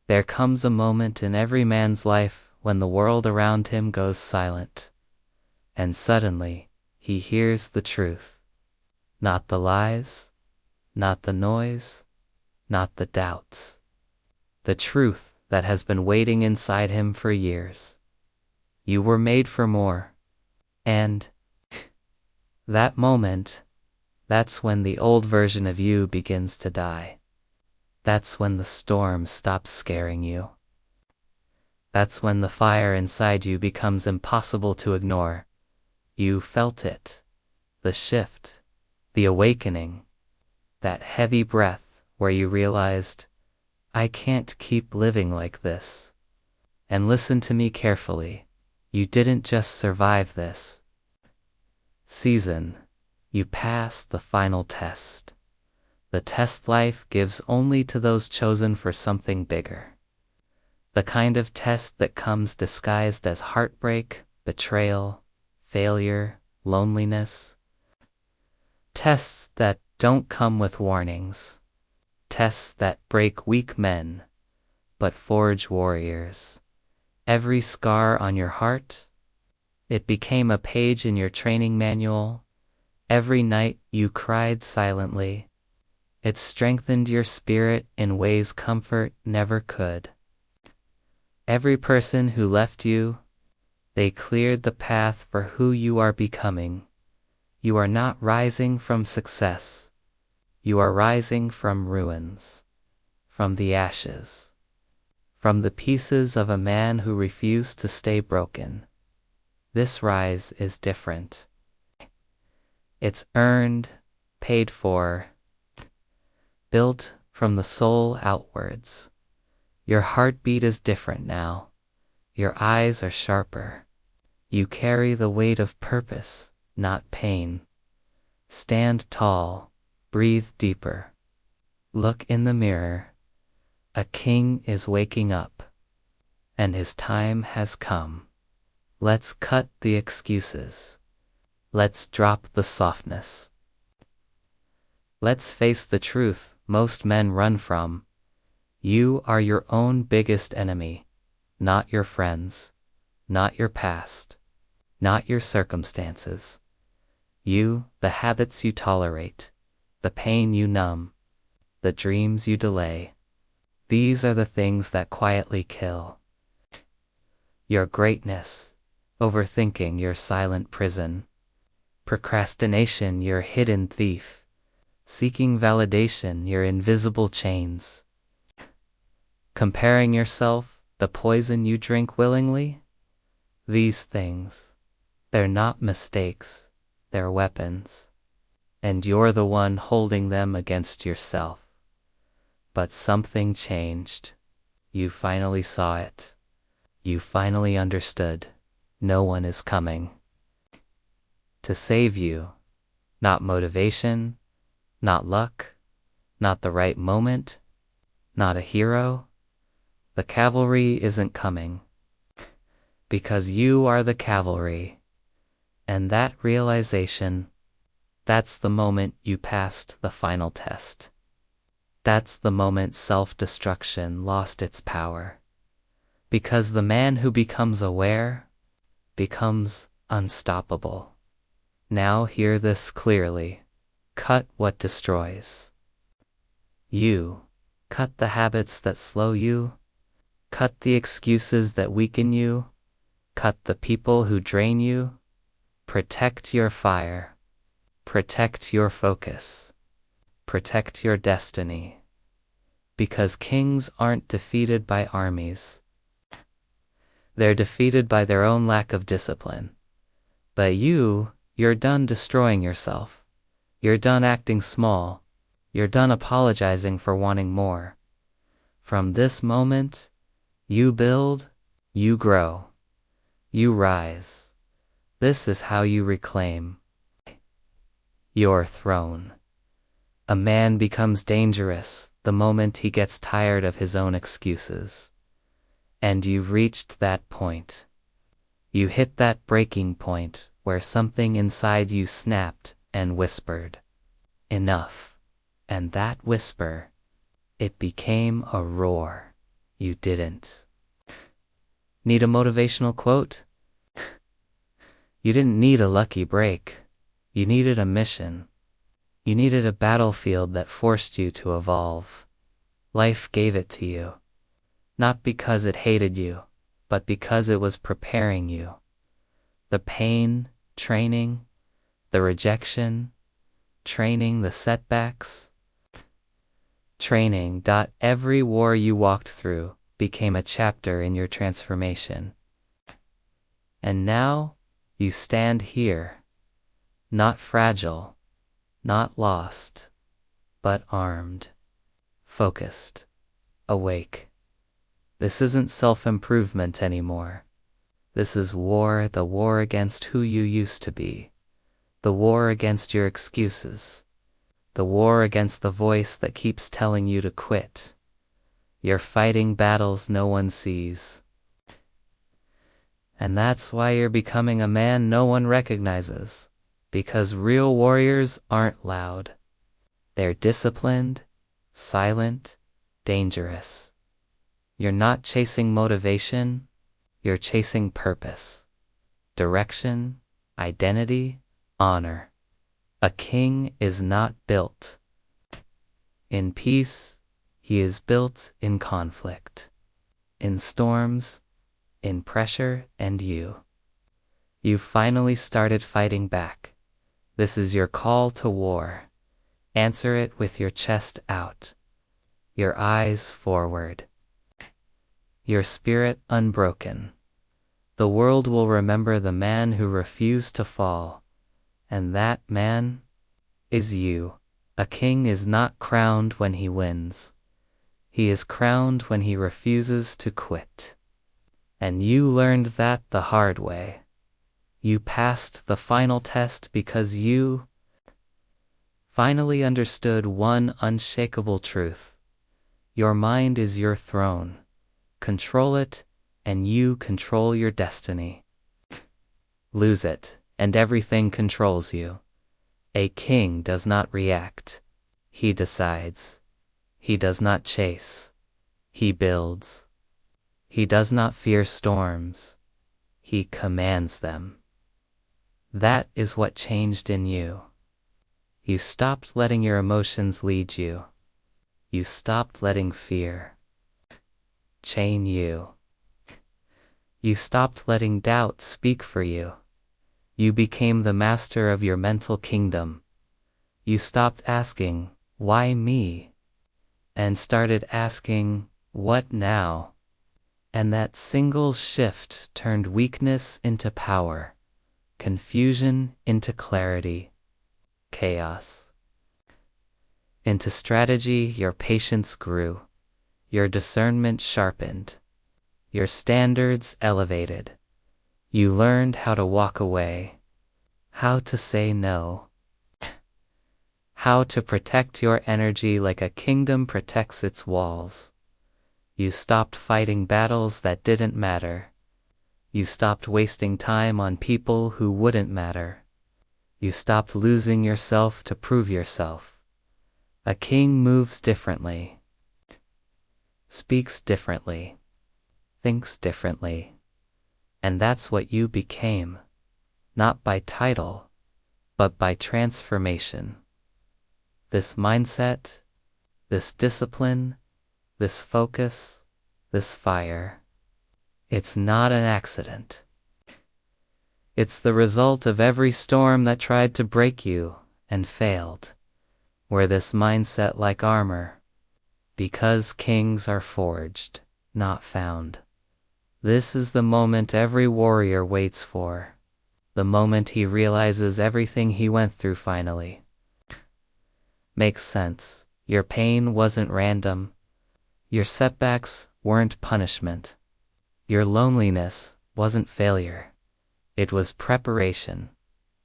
There comes a moment in every man's life when the world around him goes silent, and suddenly he hears the truth. Not the lies, not the noise, not the doubts. The truth that has been waiting inside him for years. You were made for more. And that moment, that's when the old version of you begins to die. That's when the storm stops scaring you. That's when the fire inside you becomes impossible to ignore. You felt it, the shift, the awakening, that heavy breath where you realized, I can't keep living like this. And listen to me carefully, you didn't just survive this season, you passed the final test. The test life gives only to those chosen for something bigger. The kind of test that comes disguised as heartbreak, betrayal, failure, loneliness. Tests that don't come with warnings. Tests that break weak men, but forge warriors. Every scar on your heart, it became a page in your training manual. Every night you cried silently. It strengthened your spirit in ways comfort never could. Every person who left you, they cleared the path for who you are becoming. You are not rising from success. You are rising from ruins, from the ashes, from the pieces of a man who refused to stay broken. This rise is different. It's earned, paid for, built from the soul outwards. Your heartbeat is different now. Your eyes are sharper. You carry the weight of purpose, not pain. Stand tall, breathe deeper. Look in the mirror. A king is waking up, and his time has come. Let's cut the excuses. Let's drop the softness. Let's face the truth most men run from. You are your own biggest enemy, not your friends, not your past, not your circumstances. You, the habits you tolerate, the pain you numb, the dreams you delay. These are the things that quietly kill. Your greatness, overthinking your silent prison, procrastination your hidden thief, seeking validation your invisible chains, comparing yourself the poison you drink willingly. These things, they're not mistakes, they're weapons, and you're the one holding them against yourself. But something changed. You finally saw it. You finally understood. No one is coming to save you. Not motivation, not luck, not the right moment, not a hero. The cavalry isn't coming, because you are the cavalry. And that realization, that's the moment you passed the final test. That's the moment self-destruction lost its power. Because the man who becomes aware becomes unstoppable. Now hear this clearly. Cut what destroys you. Cut the habits that slow you. Cut the excuses that weaken you. Cut the people who drain you. Protect your fire. Protect your focus. Protect your destiny. Because kings aren't defeated by armies. They're defeated by their own lack of discipline. But you're done destroying yourself. You're done acting small. You're done apologizing for wanting more. From this moment, you build, you grow, you rise. This is how you reclaim your throne. A man becomes dangerous the moment he gets tired of his own excuses. And you've reached that point. You hit that breaking point where something inside you snapped and whispered, enough. And that whisper, it became a roar. You didn't need a motivational quote. You didn't need a lucky break. You needed a mission. You needed a battlefield that forced you to evolve. Life gave it to you, not because it hated you, but because it was preparing you. The pain, training, the rejection, training, the setbacks, training. Every war you walked through became a chapter in your transformation. And now you stand here, not fragile, not lost, but armed, focused, awake. This isn't self-improvement anymore. This is war, the war against who you used to be, the war against your excuses, the war against the voice that keeps telling you to quit. You're fighting battles no one sees. And that's why you're becoming a man no one recognizes, because real warriors aren't loud. They're disciplined, silent, dangerous. You're not chasing motivation, you're chasing purpose, direction, identity, honor. A king is not built in peace, he is built in conflict, in storms, in pressure, and you've finally started fighting back. This is your call to war. Answer it with your chest out, your eyes forward, your spirit unbroken. The world will remember the man who refused to fall, and that man is you. A king is not crowned when he wins. He is crowned when he refuses to quit. And you learned that the hard way. You passed the final test because you finally understood one unshakable truth. Your mind is your throne. Control it, and you control your destiny. Lose it, and everything controls you. A king does not react. He decides. He does not chase. He builds. He does not fear storms. He commands them. That is what changed in you. You stopped letting your emotions lead you. You stopped letting fear chain you. You stopped letting doubt speak for you. You became the master of your mental kingdom. You stopped asking, "Why me?" and started asking, "What now?" And that single shift turned weakness into power, confusion into clarity, chaos into strategy. Your patience grew, your discernment sharpened, your standards elevated. You learned how to walk away, how to say no, how to protect your energy like a kingdom protects its walls. You stopped fighting battles that didn't matter. You stopped wasting time on people who wouldn't matter. You stopped losing yourself to prove yourself. A king moves differently, speaks differently, thinks differently. And that's what you became, not by title, but by transformation. This mindset, this discipline, this focus, this fire, it's not an accident. It's the result of every storm that tried to break you and failed. Wear this mindset like armor, because kings are forged, not found. This is the moment every warrior waits for, the moment he realizes everything he went through finally makes sense. Your pain wasn't random. Your setbacks weren't punishment. Your loneliness wasn't failure. It was preparation.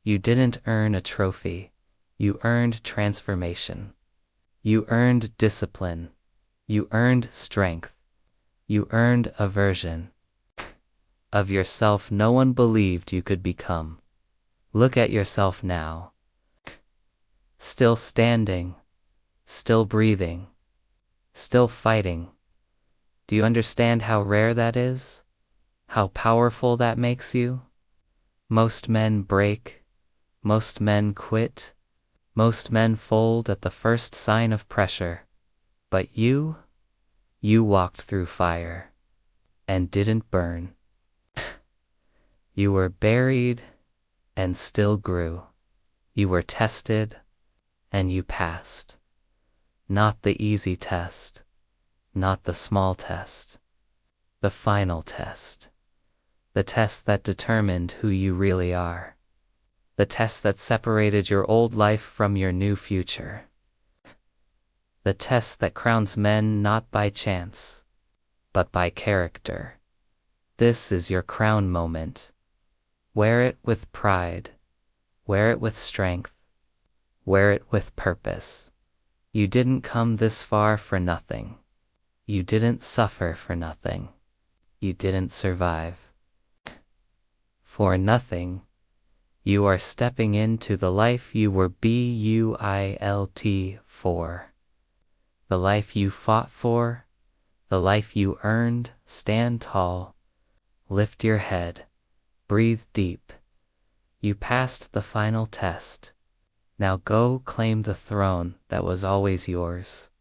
You didn't earn a trophy. You earned transformation. You earned discipline. You earned strength. You earned a version of yourself no one believed you could become. Look at yourself now. Still standing, still breathing, still fighting, Do you understand how rare that is? How powerful that makes you? Most men break. Most men quit. Most men fold at the first sign of pressure. But you walked through fire and didn't burn. You were buried and still grew. You were tested and you passed. Not the easy test, not the small test, the final test. The test that determined who you really are. The test that separated your old life from your new future. The test that crowns men not by chance, but by character. This is your crown moment. Wear it with pride. Wear it with strength. Wear it with purpose. You didn't come this far for nothing. You didn't suffer for nothing. You didn't survive for nothing. You are stepping into the life you were built for. The life you fought for. The life you earned. Stand tall. Lift your head. Breathe deep. You passed the final test. Now go claim the throne that was always yours.